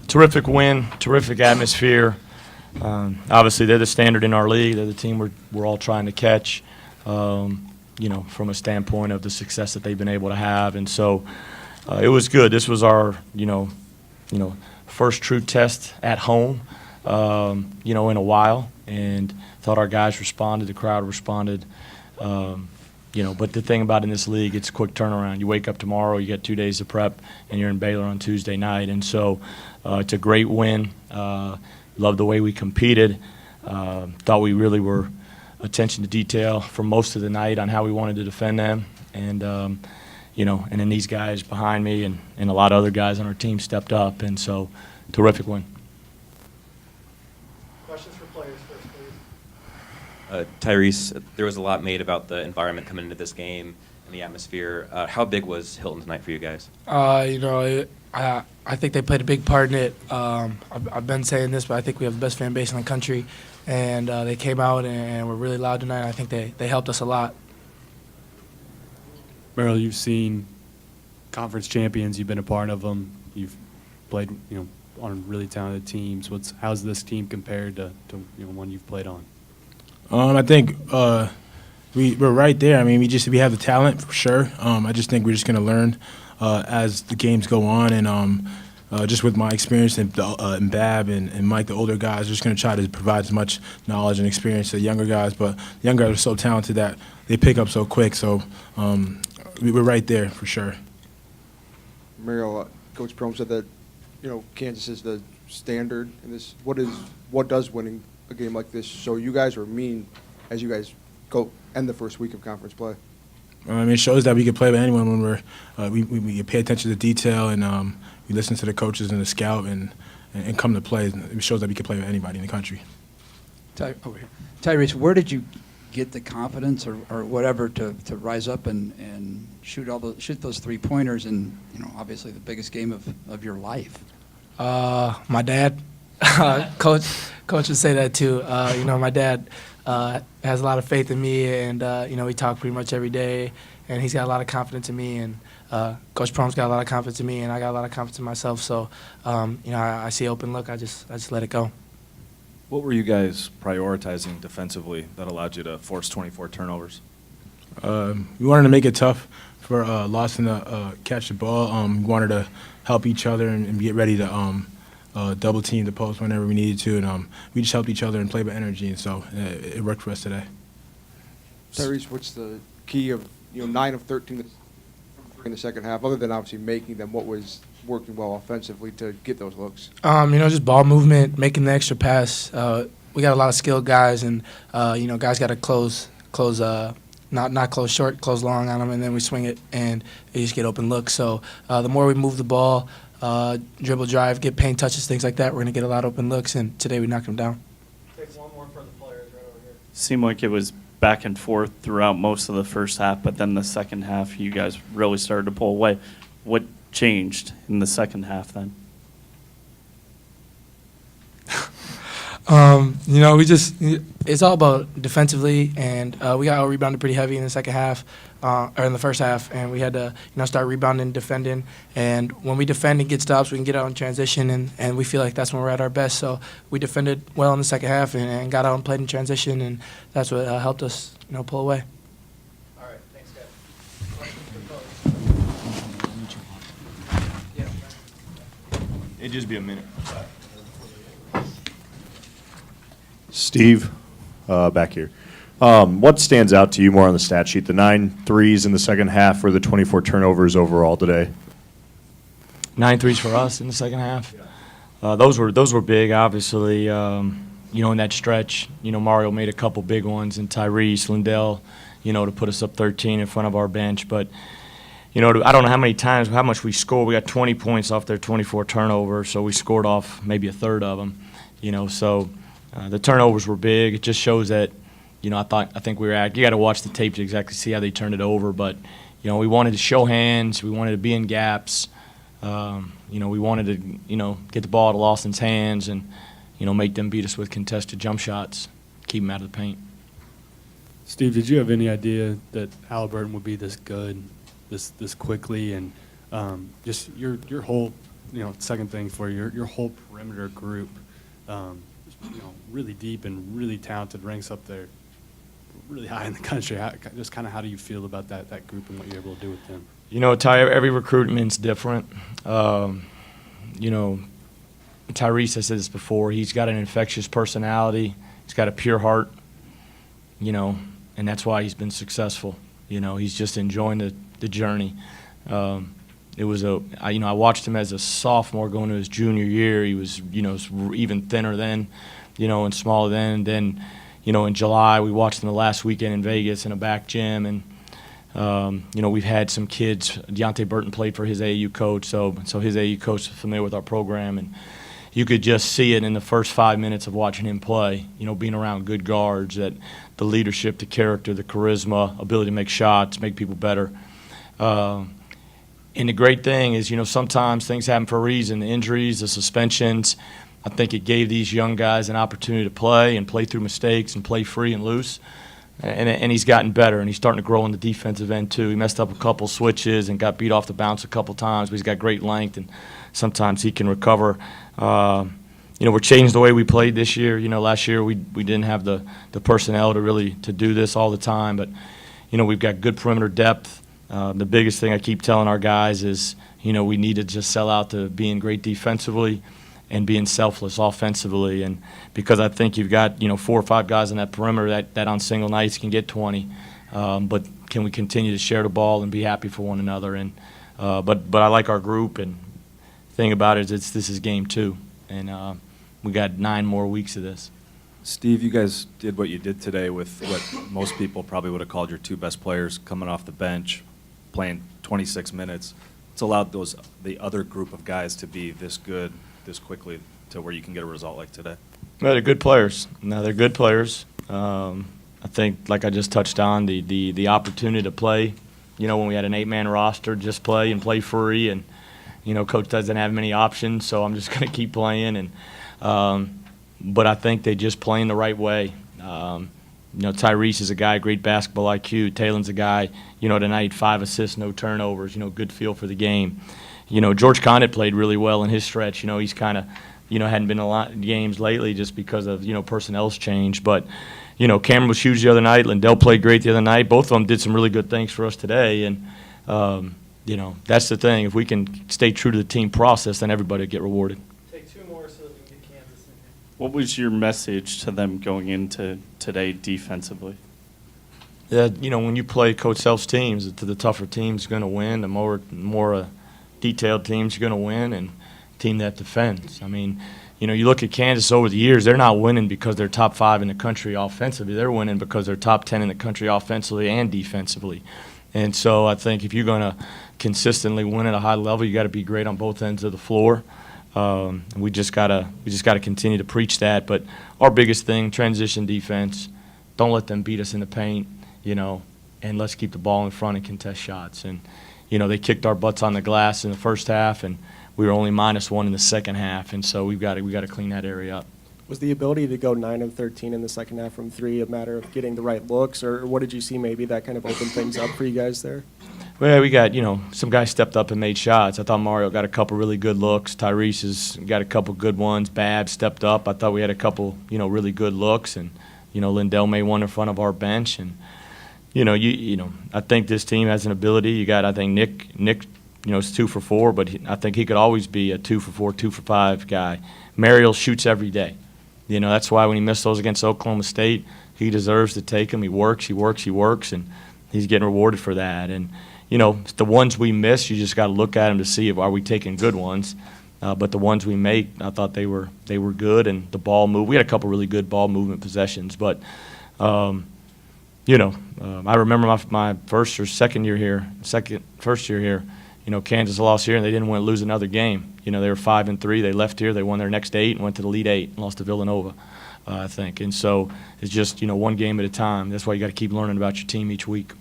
Terrific win, terrific atmosphere. Obviously, they're the standard in our league. They're the team we're all trying to catch, from a standpoint of the success that they've been able to have. And so it was good. This was our, first true test at home, in a while. And thought our guys responded, the crowd responded. But the thing about in this league, it's a quick turnaround. You wake up tomorrow, you get 2 days of prep, and you're in Baylor on Tuesday night. And so it's a great win. Loved the way we competed. Thought we really were attention to detail for most of the night on how we wanted to defend them. And, and then these guys behind me and a lot of other guys on our team stepped up. And so terrific win. Questions for players first, please. Tyrese, there was a lot made about the environment coming into this game and the atmosphere. How big was Hilton tonight for you guys? I think they played a big part in it. I've been saying this, but I think we have the best fan base in the country, and they came out and were really loud tonight. I think they helped us a lot. Merrill, you've seen conference champions. You've been a part of them. You've played, on really talented teams. How's this team compared to one you've played on? I think we're right there. I mean, we have the talent for sure. I just think we're just going to learn as the games go on, and just with my experience and Bab and Mike, the older guys, we're just going to try to provide as much knowledge and experience to the younger guys. But the younger guys are so talented that they pick up so quick. So we're right there for sure. Merrill, Coach Prohm said that Kansas is the standard in this. What does winning a game like this show you guys or mean as you guys go end the first week of conference play? It shows that we can play with anyone when we pay attention to detail and we listen to the coaches and the scout and come to play. It shows that we can play with anybody in the country. Tyrese, where did you get the confidence or whatever to rise up and shoot those 3-pointers in obviously the biggest game of your life? My dad, coach would say that too. My dad has a lot of faith in me, and we talk pretty much every day, and he's got a lot of confidence in me, and Coach Prohm's got a lot of confidence in me, and I got a lot of confidence in myself. So, I see open look, I just let it go. What were you guys prioritizing defensively that allowed you to force 24 turnovers? We wanted to make it tough for Lawson to catch the ball. We wanted to help each other and get ready to double team the post whenever we needed to, and we just helped each other and played with energy, and so it worked for us today. Tyrese, what's the key of 9 of 13 in the second half, other than obviously making them? What was working well offensively to get those looks? Just ball movement, making the extra pass. We got a lot of skilled guys, and guys got to close, not close short, close long on them, and then we swing it, and they just get open looks. So the more we move the ball, dribble, drive, get paint touches, things like that, we're going to get a lot of open looks, and today we knocked them down. Take one more for the players right over here. Seemed like it was back and forth throughout most of the first half, but then the second half you guys really started to pull away. What changed in the second half then? It's all about defensively, and we got out-rebounded pretty heavy in the second half, or in the first half, and we had to start rebounding, defending, and when we defend and get stops, we can get out in transition, and we feel like that's when we're at our best. So we defended well in the second half and got out and played in transition, and that's what helped us pull away. All right, thanks, guys. It'd just be a minute. Steve, back here. What stands out to you more on the stat sheet, the 9 threes in the second half or the 24 turnovers overall today? 9 threes for us in the second half. Those were big, obviously. In that stretch, Mario made a couple big ones, and Tyrese, Lindell, to put us up 13 in front of our bench. But, I don't know how much we scored. We got 20 points off their 24 turnovers, so we scored off maybe a third of them. So the turnovers were big. It just shows that, I think we were you got to watch the tape to exactly see how they turned it over. But, we wanted to show hands. We wanted to be in gaps. We wanted to, get the ball to Lawson's hands and, make them beat us with contested jump shots, keep them out of the paint. Steve, did you have any idea that Halliburton would be this good, this quickly, and just your whole second thing for your whole perimeter group, really deep and really talented, ranks up there really high in the country. Just kind of how do you feel about that group and what you're able to do with them? Ty, every recruitment's different. Tyrese, I said this before, he's got an infectious personality. He's got a pure heart, and that's why he's been successful. He's just enjoying the journey. I watched him as a sophomore going to his junior year. He was, even thinner then, and smaller then. And then, in July, we watched him the last weekend in Vegas in a back gym. And, we've had some kids. Deontay Burton played for his AAU coach, so his AAU coach is familiar with our program. And you could just see it in the first 5 minutes of watching him play, being around good guards, that the leadership, the character, the charisma, ability to make shots, make people better. And the great thing is, sometimes things happen for a reason. The injuries, the suspensions, I think it gave these young guys an opportunity to play and play through mistakes and play free and loose. And he's gotten better, and he's starting to grow in the defensive end too. He messed up a couple switches and got beat off the bounce a couple times, but he's got great length, and sometimes he can recover. We're changing the way we played this year. Last year we didn't have the personnel to do this all the time, but we've got good perimeter depth. The biggest thing I keep telling our guys is, we need to just sell out to being great defensively and being selfless offensively. And because I think you've got, 4 or 5 guys on that perimeter that on single nights can get 20. But can we continue to share the ball and be happy for one another? And but I like our group, and the thing about it is this is game 2, and we got 9 more weeks of this. Steve, you guys did what you did today with what most people probably would have called your 2 best players coming off the bench, playing 26 minutes. It's allowed the other group of guys to be this good this quickly to where you can get a result like today. Well, they're good players. No, they're good players. I think, like I just touched on, the opportunity to play, when we had an 8-man roster, just play and play free, and, coach doesn't have many options, so I'm just going to keep playing. And but I think they just playing the right way. Tyrese is a guy, great basketball IQ. Taylon's a guy, tonight 5 assists, no turnovers, good feel for the game. George Condit played really well in his stretch. He's kind of, hadn't been in a lot of games lately just because of, personnel's changed. But, Cameron was huge the other night. Lindell played great the other night. Both of them did some really good things for us today. And, that's the thing. If we can stay true to the team process, then everybody will get rewarded. Take 2 more so that we can get Kansas in here. What was your message to them going into today defensively? Yeah, when you play Coach Self's teams, the tougher team's going to win. The more detailed teams you're going to win, and team that defends. I mean, you look at Kansas over the years, they're not winning because they're top 5 in the country offensively. They're winning because they're top 10 in the country offensively and defensively. And so I think if you're going to consistently win at a high level, you got to be great on both ends of the floor. We just gotta continue to preach that. But our biggest thing, transition defense. Don't let them beat us in the paint, and let's keep the ball in front and contest shots. And they kicked our butts on the glass in the first half, and we were only -1 in the second half. And so we got to clean that area up. Was the ability to go 9 of 13 in the second half from 3 a matter of getting the right looks, or what did you see maybe that kind of opened things up for you guys there? Well, we got, some guys stepped up and made shots. I thought Mario got a couple really good looks. Tyrese has got a couple good ones. Bab stepped up. I thought we had a couple, really good looks. And, Lindell made one in front of our bench. And, I think this team has an ability. You got, I think, Nick, is 2 for 4, but I think he could always be a 2 for 4, 2 for 5 guy. Mariel shoots every day. That's why when he missed those against Oklahoma State, he deserves to take them. He works, and he's getting rewarded for that. And, the ones we miss, you just got to look at them to see if are we taking good ones. But the ones we make, I thought they were good, and the ball moved. We had a couple really good ball movement possessions. But, I remember my first year here, Kansas lost here, and they didn't want to lose another game. They were 5-3. They left here. They won their next 8 and went to the Elite 8 and lost to Villanova, I think. And so it's just, one game at a time. That's why you got to keep learning about your team each week.